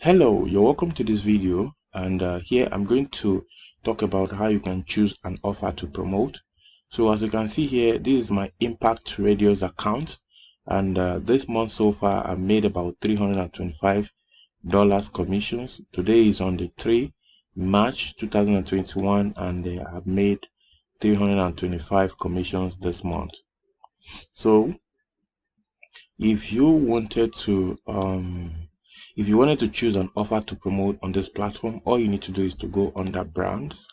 Hello, you're welcome to this video, and here I'm going to talk about how you can choose an offer to promote. So as you can see here, this is my Impact Radios account, and this month so far I've made about $325 commissions. Today is on the 3 March 2021, and I've made 325 commissions this month. So if you wanted to choose an offer to promote on this platform, all you need to do is to go under brands,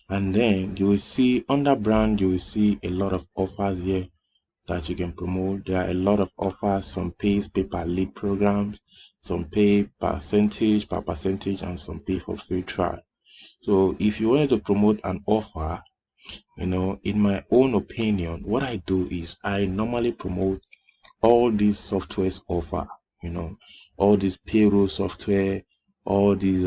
and then you will see under brand, you will see a lot of offers here that you can promote. There are a lot of offers. Some pays pay per lead programs, some pay per percentage, and some pay for free trial. So if you wanted to promote an offer, in my own opinion, what I do is I normally promote all these softwares offer, all this payroll software, all these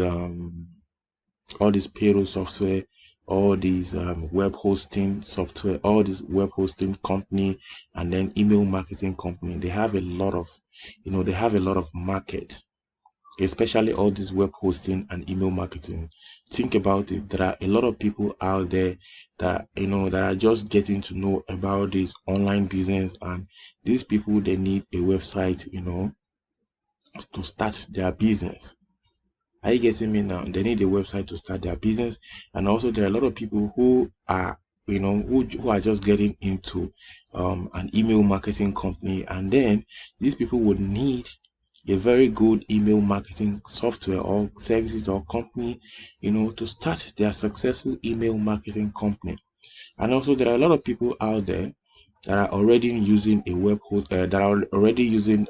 payroll software, all these web hosting software, all these web hosting company, and then email marketing company. They have a lot of, market, especially all these web hosting and email marketing. Think about it. There are a lot of people out there that that are just getting to know about this online business, and these people, they need a website to start their business. Are you getting me now? They need a website to start their business. And also there are a lot of people who are who are just getting into an email marketing company, and then these people would need a very good email marketing software or services or company, to start their successful email marketing company. And also there are a lot of people out there that are already using a web host, that are already using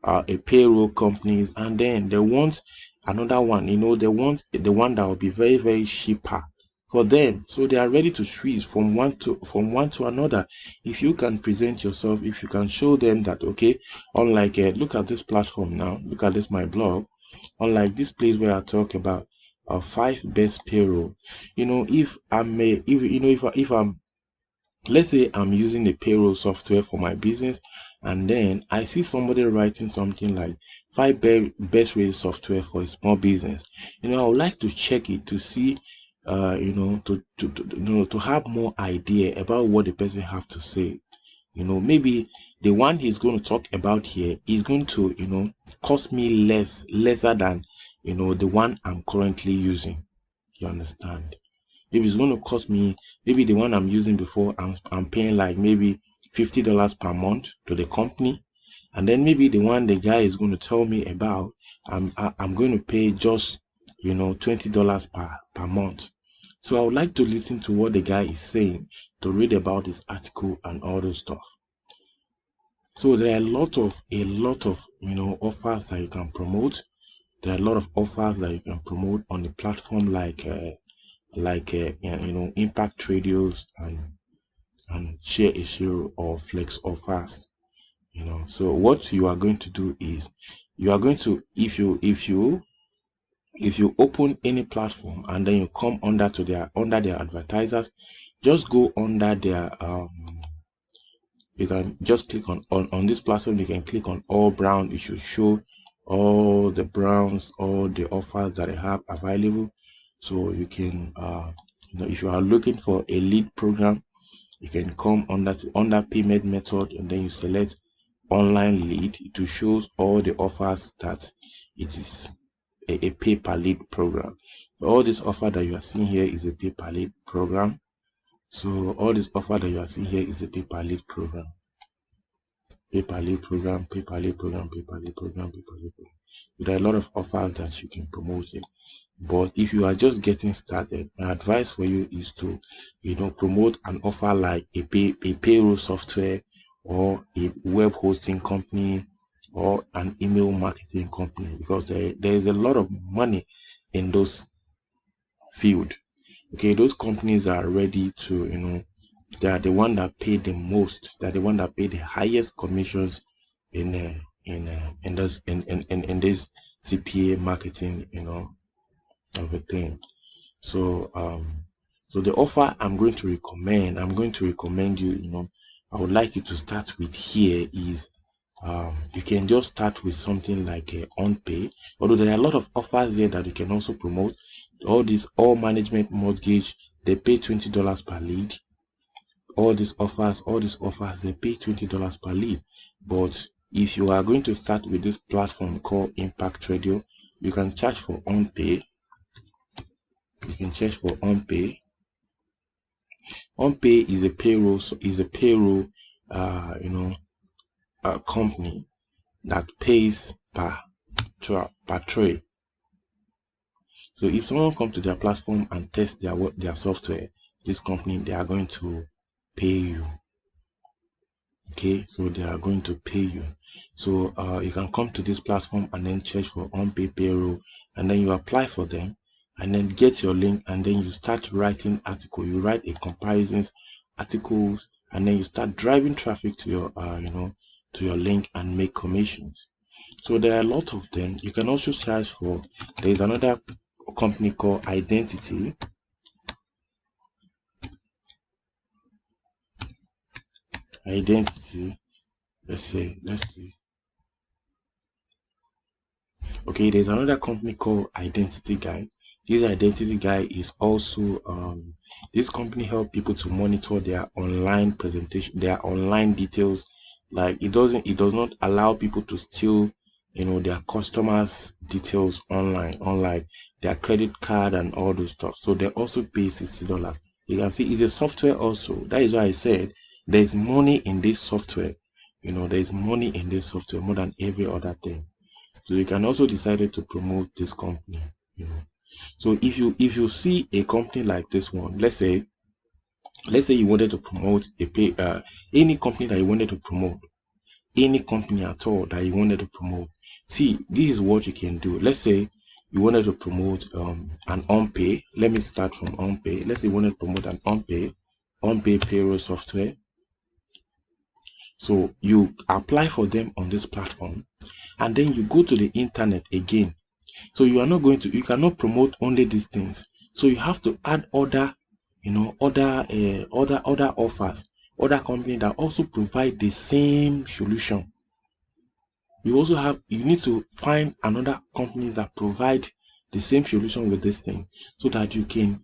a payroll companies, and then they want another one. They want the one that will be very, very cheaper for them, so they are ready to switch from one to another. If you can present yourself, if you can show them that, okay, unlike look at this platform now, look at this, my blog, unlike this place where I talk about 5 best payroll. If I may, if I'm, let's say I'm using a payroll software for my business, and then I see somebody writing something like 5 best rate software for a small business. I would like to check it to see, to have more idea about what the person have to say. Maybe the one he's going to talk about here is going to, cost me lesser than, the one I'm currently using. You understand? If it's going to cost me, maybe the one I'm using before, I'm paying like maybe $50 per month to the company, and then maybe the one the guy is going to tell me about, I'm going to pay just $20 per month. So I would like to listen to what the guy is saying, to read about his article and all those stuff. So there are a lot of offers that you can promote. There are a lot of offers that you can promote on the platform, like Impact Radios and Share Issue or Flex Offers. So what you are going to do is, you are going to, if you open any platform and then you come under their advertisers, just go under their you can just click on this platform. You can click on all brown. It should show all the browns, all the offers that I have available. So you can if you are looking for a lead program, you can come under payment method, and then you select online lead. It shows all the offers that it is a pay per lead program. All this offer that you are seeing here is a pay per lead program. So all this offer that you are seeing here is a pay per lead program. Pay per lead program, pay per lead program, pay per lead program, pay per lead program. There are a lot of offers that you can promote here. But if you are just getting started, my advice for you is to promote an offer like a payroll software, or a web hosting company, or an email marketing company, because there is a lot of money in those field. Okay, those companies are ready to they are the one that pay the most. They're the one that pay the highest commissions in this CPA marketing everything. So so the offer I'm going to recommend you, I would like you to start with here, is you can just start with something like a on pay, although there are a lot of offers there that you can also promote. All management mortgage, they pay $20 per lead. All these offers, they pay $20 per lead. But if you are going to start with this platform called Impact Radio, you can charge for on pay. You can charge for on pay. On pay is a payroll, company that pays per tray. So if someone comes to their platform and test their software, this company, they are going to pay you. Okay, so they are going to pay you. So you can come to this platform and then search for on-pay payroll, and then you apply for them, and then get your link, and then you start writing article. You write a comparisons articles, and then you start driving traffic to your to your link and make commissions. So there are a lot of them. You can also charge for. There is another company called Identity. Let's see. Okay, there's another company called Identity Guy. This Identity Guy is also this company help people to monitor their online presentation, their online details. Like it does not allow people to steal their customers details online, their credit card and all those stuff. So they also pay $60. You can see it's a software also. That is why I said there's money in this software. There's money in this software more than every other thing. So you can also decide to promote this company. So if you see a company like this one, let's say you wanted to promote any company that you wanted to promote, any company at all that you wanted to promote. See, this is what you can do. Let's say you wanted to promote an on-pay. Let me start from on-pay. Let's say you wanted to promote an on-pay payroll software. So you apply for them on this platform, and then you go to the internet again. So you cannot promote only these things. So you have to add other offers, other companies that also provide the same solution. You need to find another companies that provide the same solution with this thing, so that you can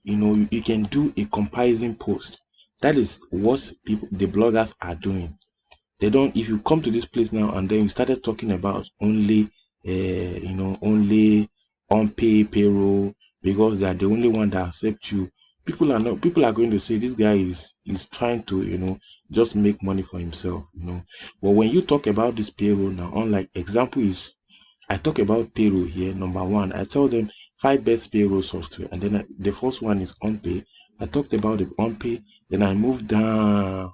do a comparison post. That is what the bloggers are doing. If you come to this place now and then you started talking about only only on-pay payroll because they are the only one that accept you, people are going to say this guy is trying to just make money for himself. But when you talk about this payroll now, unlike example is I talk about payroll here. Number one, I tell them 5 best payroll software, and then the first one is on-pay. I talked about the on-pay, then I moved down.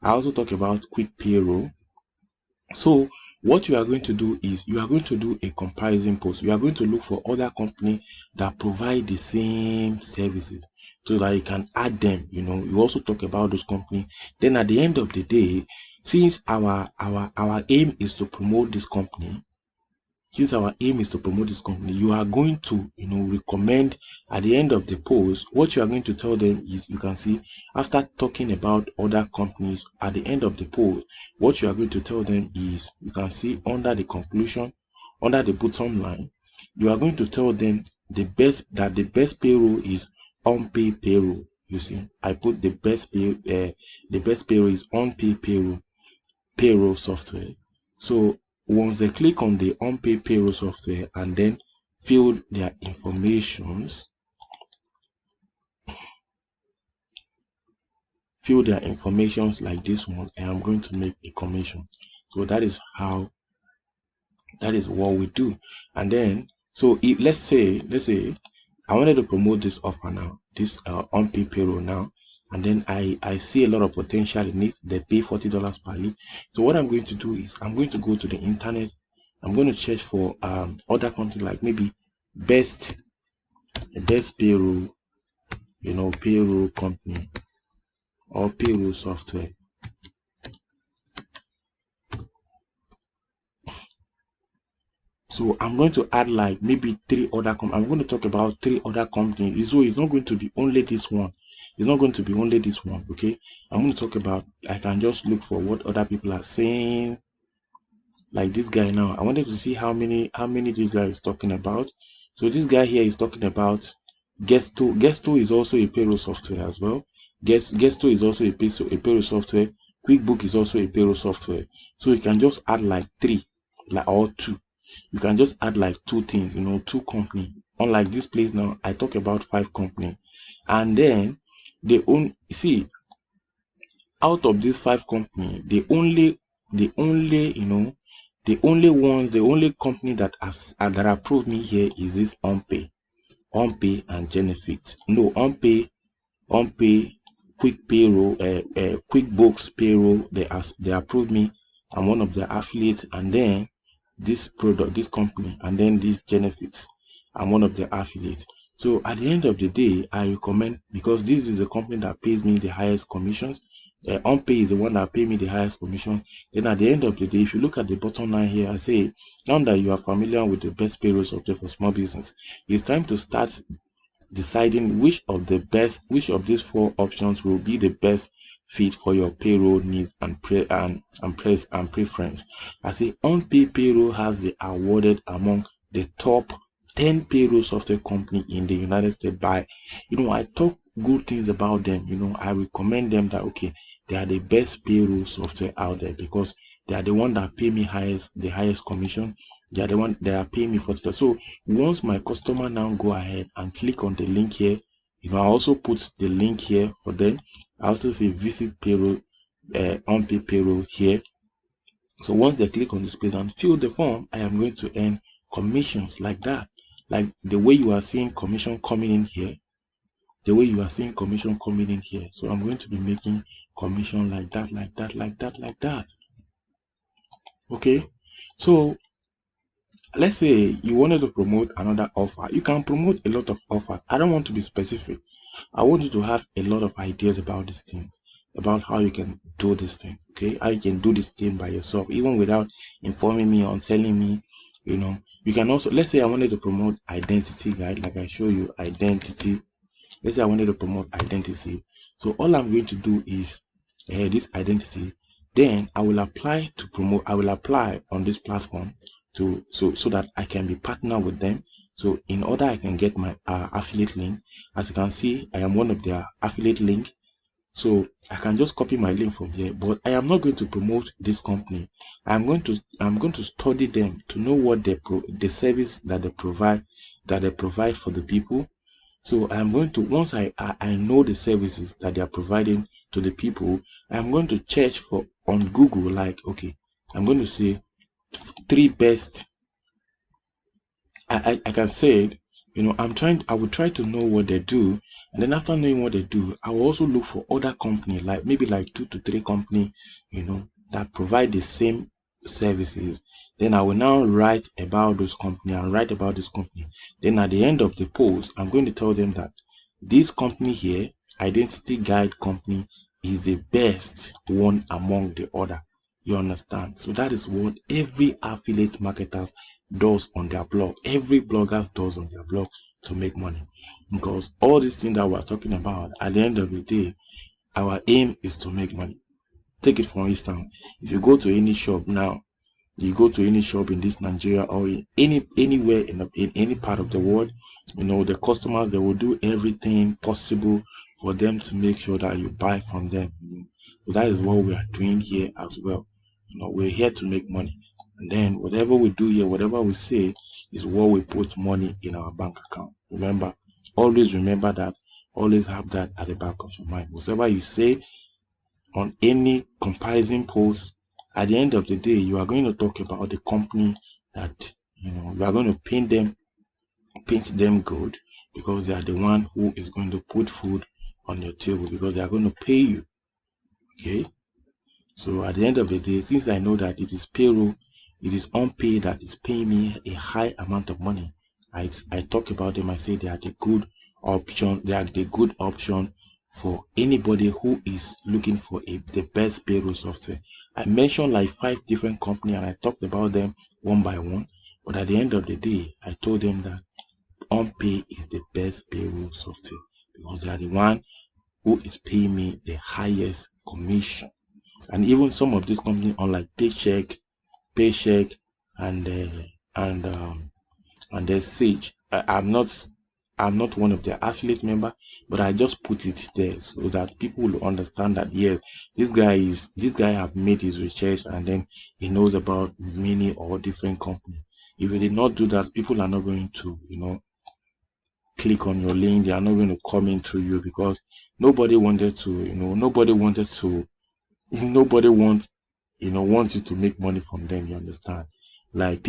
I also talk about quick payroll. So what you are going to do is you are going to do a comparison post. You are going to look for other companies that provide the same services so that you can add them. You also talk about those companies. Then at the end of the day, since our aim is to promote this company, you are going to recommend at the end of the post. What you are going to tell them is, you can see after talking about other companies, at the end of the post, what you are going to tell them is, you can see under the conclusion, under the bottom line, you are going to tell them the best payroll is on-pay payroll. You see, I put the best payroll is on-pay payroll software. So once they click on the on-pay payroll software and then fill their informations like this one, and I'm going to make a commission. So that is what we do. And then let's say I wanted to promote this offer now, this on-pay payroll now, and then I see a lot of potential in it. They pay $40 per lead. So what I'm going to do is I'm going to go to the internet. I'm going to search for other companies, like maybe best payroll, payroll company or payroll software. So I'm going to add like maybe 3 other I'm going to talk about 3 other companies. So it's not going to be only this one. Okay, I'm going to talk about, I can just look for what other people are saying. like this guy now. I wanted to see how many this guy is talking about. So this guy here is talking about Gesto. Gesto is also a payroll software as well. Gesto is also a payroll software. QuickBook is also a payroll software. So you can just add like three, like or two. You can just add like two things, two company. Unlike this place now, I talk about 5 company, and then they own. See, out of these 5 company, the only company that that approved me here is this Onpay and Genefit. No, Onpay, Quick Payroll, QuickBooks Payroll. They approved me. I'm one of their affiliates, and then this company, and then these Genefits. I'm one of their affiliates. So at the end of the day, I recommend, because this is a company that pays me the highest commissions. OnPay is the one that pay me the highest commission. Then at the end of the day, if you look at the bottom line here, I say, now that you are familiar with the best payroll software for small business, it's time to start deciding which of these 4 options will be the best fit for your payroll needs and preference. I say OnPay Payroll has the awarded among the top 10 payroll software company in the United States. By I talk good things about them. I recommend them that okay, they are the best payroll software out there, because they are the one that pay me the highest commission. They are the one that are paying me $40. So once my customer now go ahead and click on the link here, I also put the link here for them. I also say visit payroll, OnPay Payroll here. So once they click on this page and fill the form, I am going to earn commissions like that. Like the way you are seeing commission coming in here. The way you are seeing commission coming in here. So I'm going to be making commission like that, like that, like that, like that. Okay. So let's say you wanted to promote another offer. You can promote a lot of offers. I don't want to be specific. I want you to have a lot of ideas about these things, about how you can do this thing. Okay, how you can do this thing by yourself, even without informing me or telling me. You can also, let's say I wanted to promote identity guide, like I show you identity. Let's say I wanted to promote identity. So all I'm going to do is this identity. Then I will apply to promote. I will apply on this platform so that I can be partner with them. So in order I can get my affiliate link. As you can see, I am one of their affiliate link. So I can just copy my link from here, but I am not going to promote this company. I'm going to study them to know what the service that they provide for the people. So I'm going to, once I know the services that they are providing to the people, I'm going to search for on Google, like, okay, I'm going to say 3 best. I can say it, I will try to know what they do, and then after knowing what they do, I will also look for other company, like maybe like 2 to 3 company, that provide the same services. Then I will now write about those company and write about this company. Then at the end of the post, I'm going to tell them that this company here, Identity Guide Company, is the best one among the other. You understand? So that is what every affiliate marketer does on their blog. Every blogger does on their blog to make money. Because all these things that we're talking about, at the end of the day, our aim is to make money. Take it for instance, if you go to any shop now, you go to any shop in this Nigeria or in anywhere in any part of the world, the customers, they will do everything possible for them to make sure that you buy from them. So that is what we are doing here as well. We're here to make money, and then whatever we do here, whatever we say, is what we put money in our bank account. Always remember that. Always have that at the back of your mind. Whatever you say on any comparison post, at the end of the day, you are going to talk about the company that you are going to paint them good, because they are the one who is going to put food on your table, because they are going to pay you. Okay. So at the end of the day, since I know that it is payroll, it is unpaid that is paying me a high amount of money, I talk about them. I say they are the good option. They are the good option for anybody who is looking for the best payroll software. I mentioned like 5 different companies, and I talked about them one by one. But at the end of the day, I told them that OnPay is the best payroll software, because they are the one who is paying me the highest commission. And even some of these companies, unlike Paycheck, and there's Sage. I'm not one of their affiliate member, but I just put it there so that people will understand that yes, this guy have made his research, and then he knows about many or different companies. If you did not do that, people are not going to click on your link. They are not going to comment through you, because nobody wanted to nobody wanted to nobody wants you to make money from them. You understand? Like,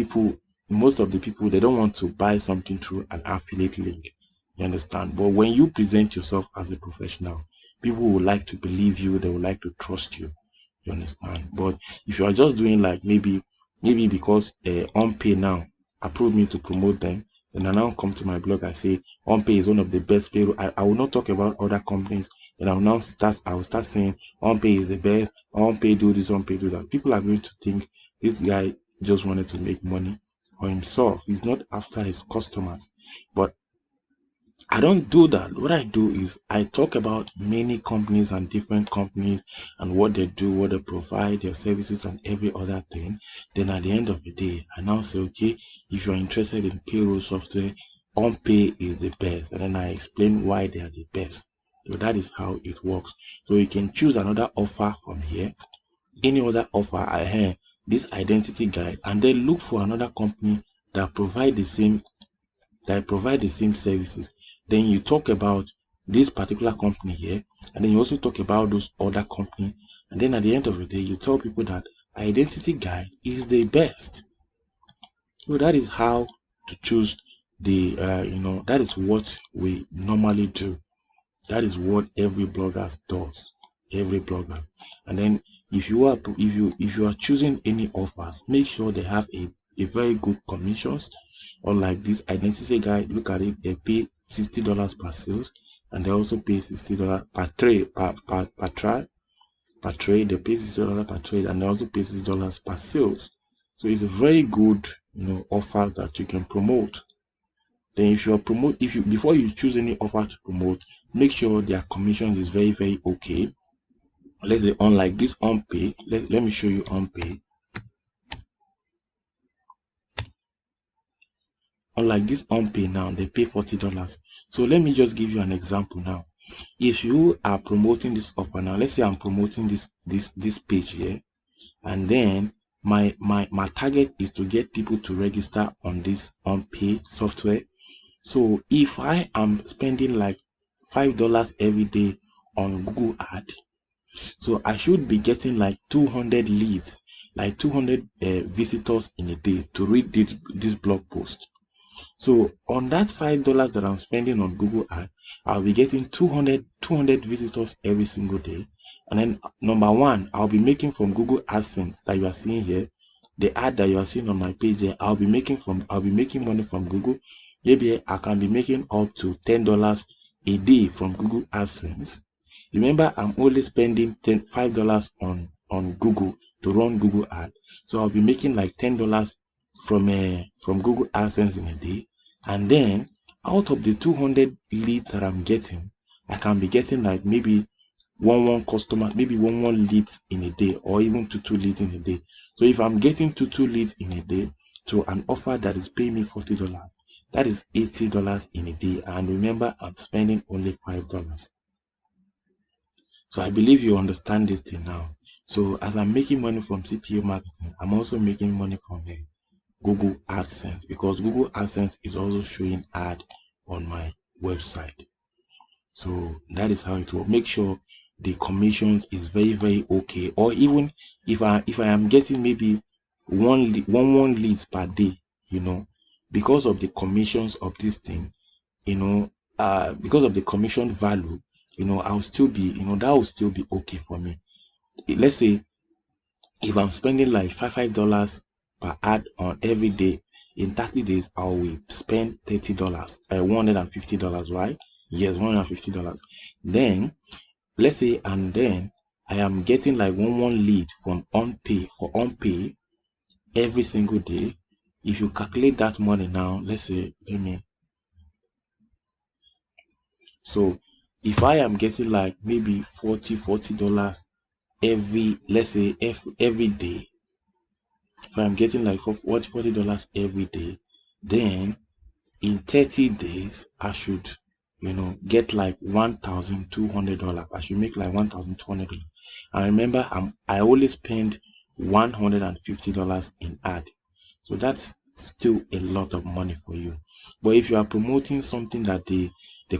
most of the people, they don't want to buy something through an affiliate link. You understand? But when you present yourself as a professional, people will like to believe you, they will like to trust you. You understand? But if you are just doing like maybe because OnPay now approved me to promote them, then I now come to my blog, I say OnPay is one of the best payroll. I will not talk about other companies. Then I will start saying OnPay is the best, OnPay do this, OnPay do that. People are going to think this guy just wanted to make money for himself. He's not after his customers. But I don't do that. What I do is I talk about many companies and different companies and what they do, what they provide, their services, and every other thing. Then at the end of the day, I now say, okay, if you're interested in payroll software, OnPay is the best. And then I explain why they are the best. So that is how it works. So you can choose another offer from here, any other offer I have, this identity guide, and then look for another company that provide the same services. Then you talk about this particular company here, and then you also talk about those other company, and then at the end of the day, you tell people that identity guide is the best. So that is how to choose the that is what we normally do. That is what every blogger does. Every blogger. And then if you are choosing any offers, make sure they have a very good commissions. Or like this identity guide, look at it, they pay $60 per sales, and they also pay $60 per trade, per trade. They pay $60 per trade, and they also pay $60 per sales. So it's a very good offer that you can promote. Then if you before you choose any offer to promote, make sure their commission is very, very okay. Let's say unlike this OnPay, let me show you OnPay. Unlike this OnPay now, they pay $40. So let me just give you an example now. If you are promoting this offer now, let's say I'm promoting this page here, and then my target is to get people to register on this OnPay software. So if I am spending like $5 every day on Google Ad, so I should be getting like 200 leads, like 200 visitors in a day to read this blog post. So on that $5 that I'm spending on Google Ad, I'll be getting 200 visitors every single day. And then number one, I'll be making from Google AdSense that you are seeing here, the ad that you are seeing on my page here. I'll be making money from Google. Maybe I can be making up to $10 a day from Google AdSense. Remember, I'm only spending $5 on Google to run Google Ad. So I'll be making like $10 from Google AdSense in a day. And then out of the 200 leads that I'm getting, I can be getting like maybe one customer, maybe one leads in a day, or even two leads in a day. So if I'm getting two leads in a day to an offer that is paying me $40, that is $80 in a day. And remember, I'm spending only $5. So I believe you understand this thing now. So as I'm making money from CPO marketing, I'm also making money from the Google AdSense, because Google AdSense is also showing ad on my website. So that is how it will make sure the commissions is very, very okay. Or even if I am getting maybe one leads per day, because of the commissions of this thing, because of the commission value, I'll still be, that will still be okay for me. Let's say if I'm spending like $5 per ad on every day, in 30 days, I will spend $30, $150, right? Yes, $150. Then let's say, and then I am getting like one lead from OnPay every single day. If you calculate that money now, let's say, so if I am getting like maybe $40 every, let's say every day, if I'm getting like $40 every day, then in 30 days I should get like $1,200. I should make like $1,200. And remember, I only spend $150 in ad, so that's still a lot of money for you. But if you are promoting something that the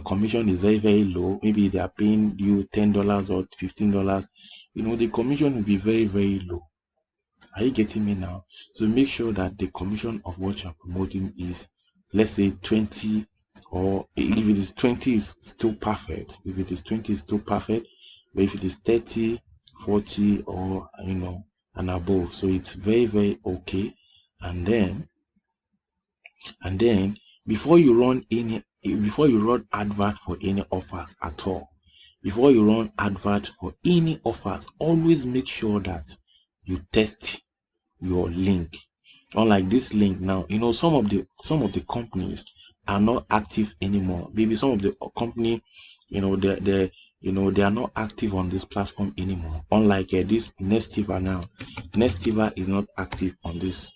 commission is very, very low, maybe they are paying you $10 or $15, the commission will be very, very low. Are you getting me now? So make sure that the commission of what you're promoting is, let's say 20, or if it is 20 is still perfect. If it is 20 is still perfect, but if it is 30, 40, or and above, so it's very, very okay. And then before you run advert for any offers at all, before you run advert for any offers, always make sure that you test your link. Unlike this link now, some of the companies are not active anymore. Maybe some of the company, they are not active on this platform anymore. Unlike this Nestiva now, Nestiva is not active on this.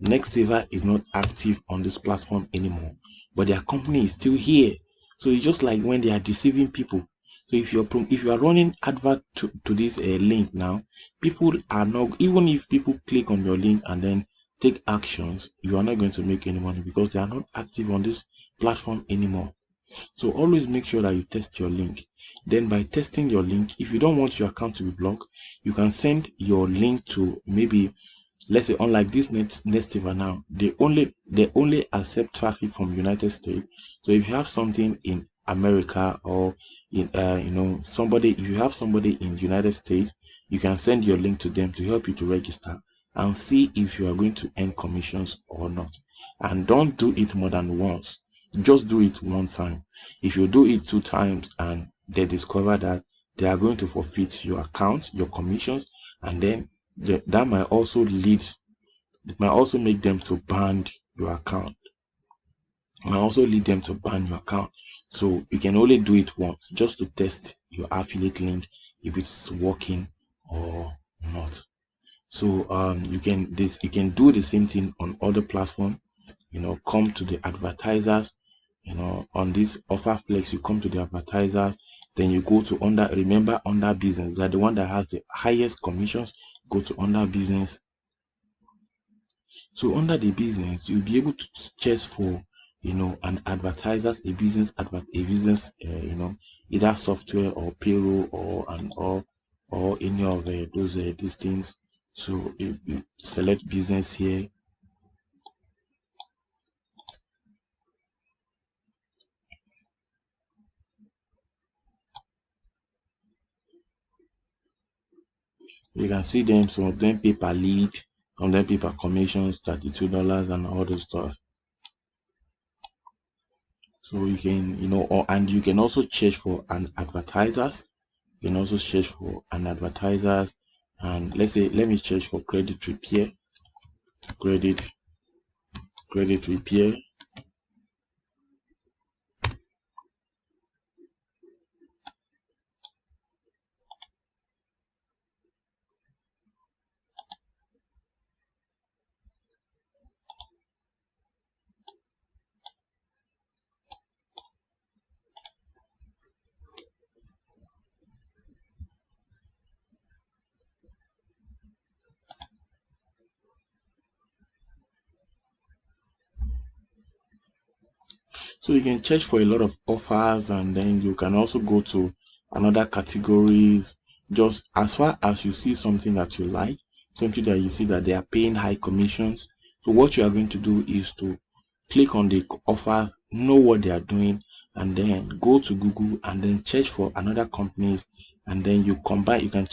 Nextiva is not active on this platform anymore, but their company is still here. So it's just like when they are deceiving people. So if you are running advert to this link now, people are not, even if people click on your link and then take actions, you are not going to make any money because they are not active on this platform anymore. So always make sure that you test your link. Then by testing your link, if you don't want your account to be blocked, you can send your link to, maybe, let's say, unlike this Nestiva now, they only accept traffic from United States. So if you have something in America, or in if you have somebody in United States, you can send your link to them to help you to register and see if you are going to earn commissions or not. And don't do it more than once. Just do it one time. If you do it 2 times and they discover that, they are going to forfeit your account, your commissions, and then that might also make them to ban your account. So you can only do it once, just to test your affiliate link if it's working or not. So you can do the same thing on other platform. Come to the advertisers. On this offer flex, you come to the advertisers, then you go to under business. That the one that has the highest commissions. Go to under business. So under the business, you'll be able to search for an advertisers, a business, either software or payroll or any of these things. So you select business here. You can see them. Some of them pay per lead, some of them pay per commissions, $32 and all those stuff. So you can and you can also search for an advertisers. You can also search for an advertisers, and let me search for credit repair. Credit repair. So you can search for a lot of offers, and then you can also go to another categories. Just as far as you see something that you like, something that you see that they are paying high commissions. So what you are going to do is to click on the offer, know what they are doing, and then go to Google and then search for another companies, and then you combine. You can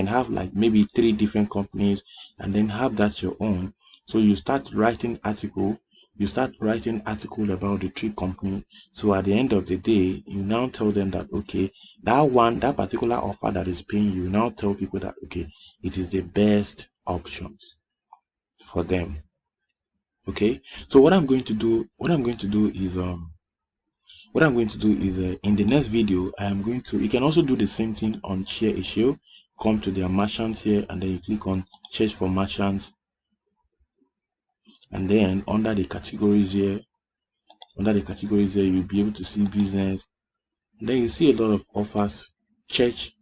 have like maybe 3 different companies, and then have that your own. So you start writing article about the 3 company. So at the end of the day, you now tell them that, okay, that particular offer that is paying, you now tell people that, okay, it is the best options for them. Okay, so what I'm going to do is What I'm going to do is in the next video, I am going to, you can also do the same thing on Share a Show. Come to their merchants here, and then you click on search for merchants, and then under the categories here, you'll be able to see business. And then you see a lot of offers. Search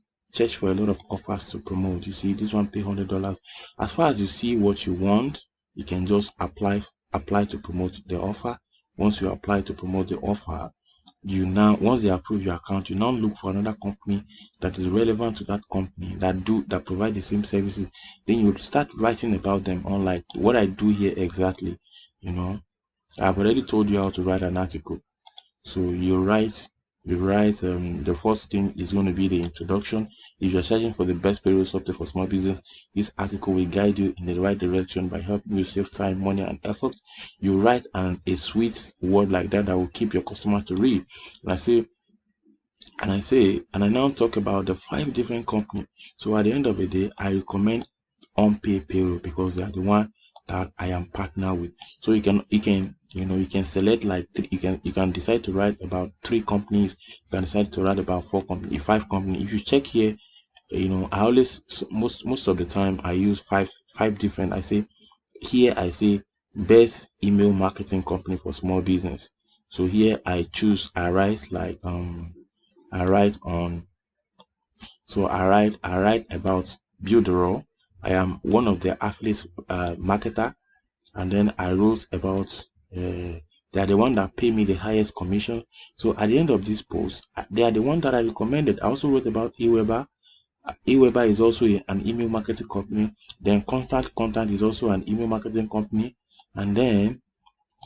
for a lot of offers to promote. You see this one, pay $100. As far as you see what you want, you can just apply to promote the offer. Once you apply to promote the offer, you now, once they approve your account, you now look for another company that is relevant to that company, that provide the same services. Then you start writing about them, unlike what I do here exactly. You know, I've already told you how to write an article. So you write the first thing is going to be the introduction. If you're searching for the best payroll software for small business, this article will guide you in the right direction by helping you save time, money, and effort. You write a sweet word like that will keep your customer to read. And I now talk about the 5 different companies. So at the end of the day, I recommend unpaid payroll because they are the one that I am partner with. So you can select like 3, you can decide to write about 3 companies, you can decide to write about 4 companies, 5 companies. If you check here, I always, most of the time I use five different. I say best email marketing company for small business. So here I write like I write on so I write about Builderall. I am one of the affiliate marketer, and then I wrote about they are the one that pay me the highest commission. So at the end of this post, they are the one that I recommended. I also wrote about eWeber. eWeber is also an email marketing company. Then Constant Contact is also an email marketing company, and then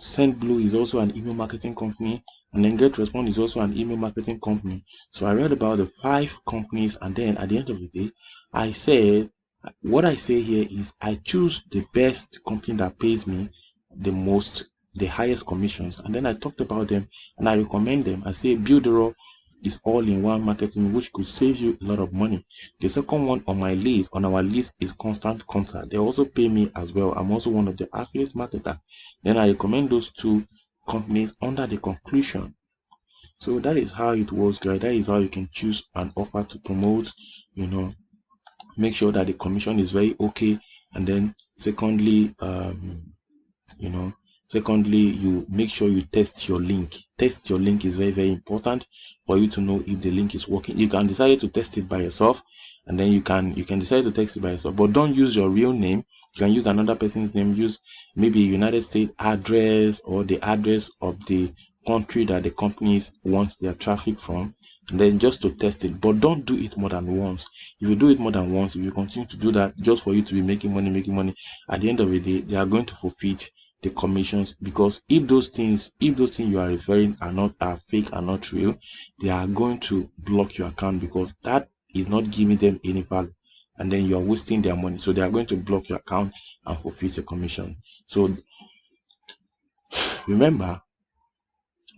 SendBlue is also an email marketing company, and then GetResponse is also an email marketing company. So I read about the 5 companies, and then at the end of the day, I said what I say here is I choose the best company that pays me the highest commissions, and then I talked about them and I recommend them. I say Builderall is all-in-one marketing, which could save you a lot of money. The second one on our list is Constant Contact. They also pay me as well. I'm also one of the affiliate marketer. Then I recommend those 2 companies under the conclusion. So that is how it works, guys. That is how you can choose an offer to promote. Make sure that the commission is very okay, and then secondly, you make sure you test your link. Is very, very important for you to know if the link is working. You can decide to test it by yourself, and then you can decide to test it by yourself, but don't use your real name. You can use another person's name. Use maybe a United States address or the address of the country that the companies want their traffic from, and then just to test it. But don't do it more than once. If you do it more than once, if you continue to do that just for you to be making money, at the end of the day, they are going to forfeit the commissions, because if those things you are referring are fake, are not real, they are going to block your account, because that is not giving them any value, and then you are wasting their money. So they are going to block your account and forfeit your commission. So remember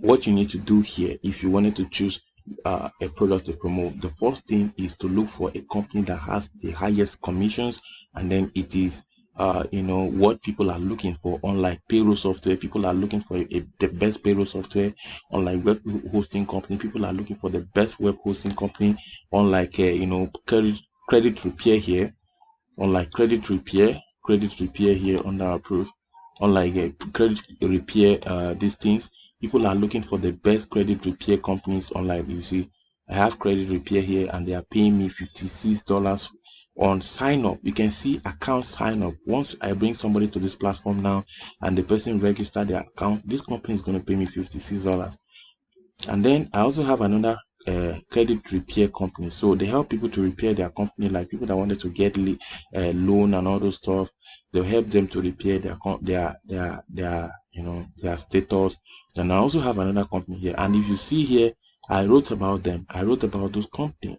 what you need to do here if you wanted to choose a product to promote. The first thing is to look for a company that has the highest commissions, and then it is what people are looking for. Unlike payroll software, people are looking for the best payroll software. Unlike web hosting company, people are looking for the best web hosting company. Unlike credit repair here, credit repair here under approved. Unlike credit repair, these things, people are looking for the best credit repair companies. Unlike, you see, I have credit repair here, and they are paying me $56 on sign up. You can see account sign up. Once I bring somebody to this platform now, and the person register their account, this company is going to pay me $56. And then I also have another credit repair company. So they help people to repair their company, like people that wanted to get loan and all those stuff. They'll help them to repair their status. And I also have another company here, and if you see here, I wrote about them. I wrote about those companies,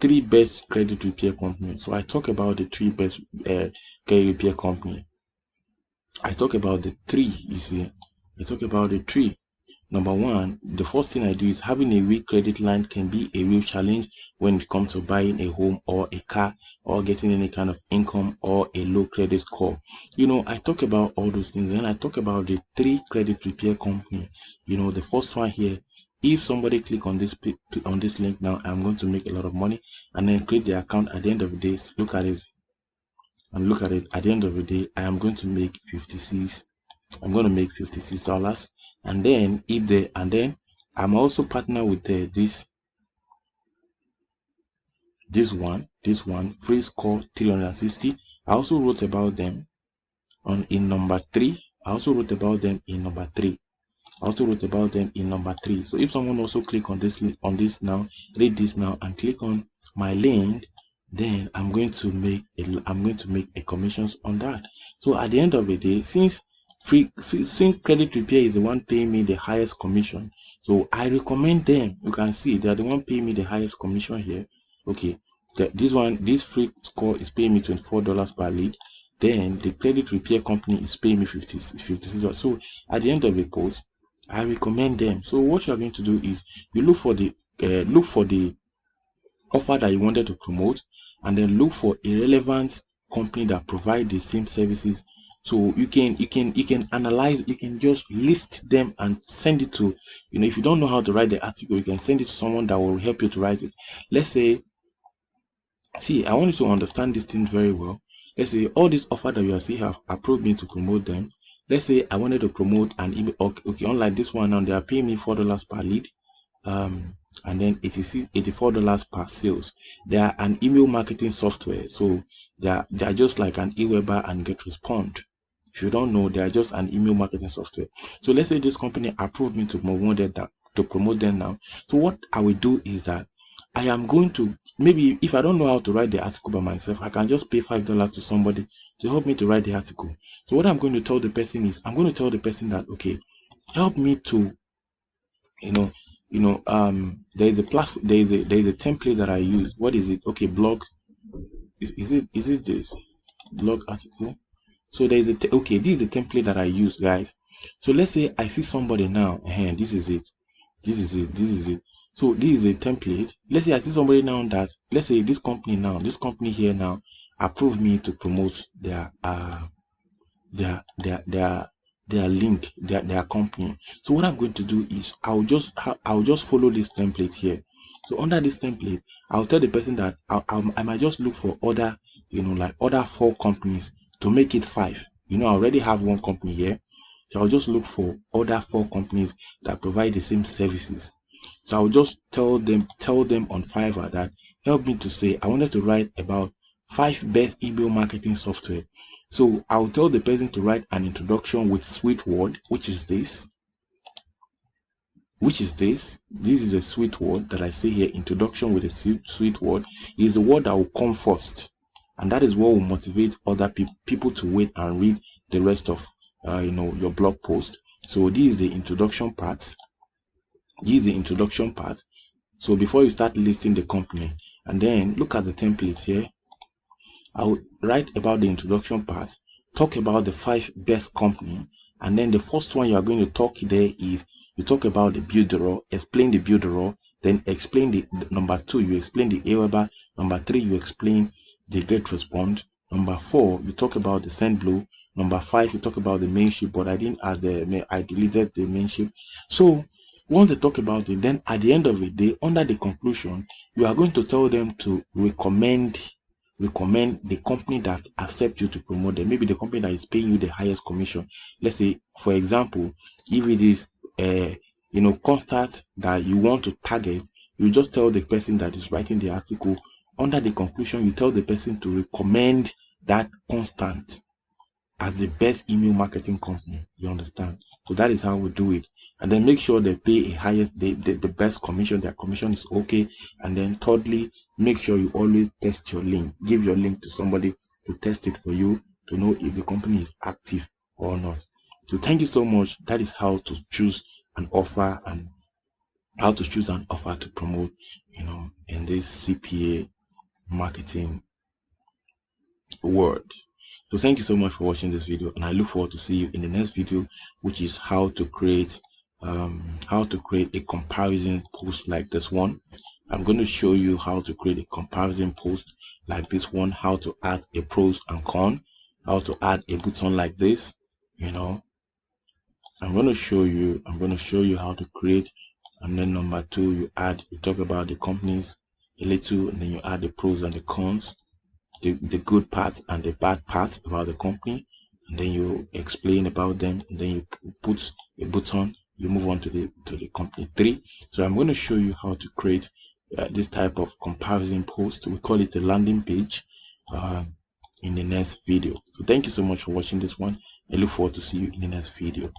3 best credit repair companies. So I talk about the 3 best credit repair company. I talk about the 3. You see, I talk about the 3. Number one, the first thing I do is having a weak credit line can be a real challenge when it comes to buying a home or a car or getting any kind of income or a low credit score. I talk about all those things, and I talk about the 3 credit repair company. The first one here, if somebody click on this link now, I'm going to make a lot of money, and then create the account. At the end of the day, look at it. At the end of the day, I am going to make 56. I'm going to make $56, and then I'm also partner with this one free score 360. I also wrote about them in number 3. I also wrote about them in number 3. So if someone also click on this now, read this now, and click on my link, then I'm going to make a commissions on that. So at the end of the day, since credit repair is the one paying me the highest commission, so I recommend them. You can see they are the one paying me the highest commission here. Okay, this free score is paying me $24 per lead. Then the credit repair company is paying me $56. So at the end of the post, I recommend them. So what you are going to do is you look for the offer that you wanted to promote, and then look for a relevant company that provide the same services. So you can analyze, you can just list them and send it to, if you don't know how to write the article, you can send it to someone that will help you to write it. Let's say, I want you to understand this thing very well. Let's say all these offer that you are seeing have approved me to promote them. Let's say I wanted to promote an email. Okay, unlike this one now, they are paying me $4 per lead, and then $84 per sales. They are an email marketing software, so they are just like an eWeber and GetResponse. If you don't know, they are just an email marketing software. So let's say this company approved me to promote them now. So what I will do is that I am going to, maybe if I don't know how to write the article by myself, I can just pay $5 to somebody to help me to write the article. So what I'm going to tell the person is, I'm going to tell the person that, okay, help me to, there is a platform, there is a template that I use. What is it? Okay, blog. Is it this blog article? So there is okay, this is the template that I use, guys. So let's say I see somebody now, and this is it. So this is a template. Let's say I see somebody now that, let's say this company here now approved me to promote their link, their company. So what I'm going to do is I'll just follow this template here. So under this template, I'll tell the person that I might just look for other, like other 4 companies to make it 5. I already have 1 company here, so I'll just look for other 4 companies that provide the same services. So I'll just tell them on Fiverr that help me to say I wanted to write about 5 best email marketing software. So I'll tell the person to write an introduction with sweet word, which is this. This is a sweet word that I say here. Introduction with a sweet word is a word that will come first, and that is what will motivate other people to wait and read the rest of your blog post. So this is the introduction part. So before you start listing the company, and then look at the template here. I'll write about the introduction part, talk about the 5 best company, and then the first one you are going to talk there is you talk about the builder, explain the builder, then explain the number 2, you explain the aweber, number 3, you explain the GetResponse, number 4, you talk about the SendBlue, number 5, you talk about the Mailship, but I didn't add I deleted the Mailship. So once they talk about it, then at the end of the day, under the conclusion, you are going to tell them to recommend the company that accepts you to promote them, maybe the company that is paying you the highest commission. Let's say, for example, if it is Constat that you want to target, you just tell the person that is writing the article, under the conclusion, you tell the person to recommend that Constant as the best email marketing company. You understand? So that is how we do it. And then make sure they pay the best commission. Their commission is okay. And then thirdly, make sure you always test your link. Give your link to somebody to test it for you, to know if the company is active or not. So thank you so much. That is how to choose an offer and how to choose an offer to promote, in this CPA marketing world. So thank you so much for watching this video, and I look forward to see you in the next video, which is how to create how to create a comparison post like this one. I'm going to show you how to create a comparison post like this one, how to add a pros and con, how to add a button like this. I'm going to show you how to create. And then number two, you talk about the companies a little, and then you add the pros and the cons, the good parts and the bad parts about the company, and then you explain about them, and then you put a button, you move on to the company 3. So I'm going to show you how to create this type of comparison post. We call it a landing page in the next video. So thank you so much for watching this one. I look forward to see you in the next video.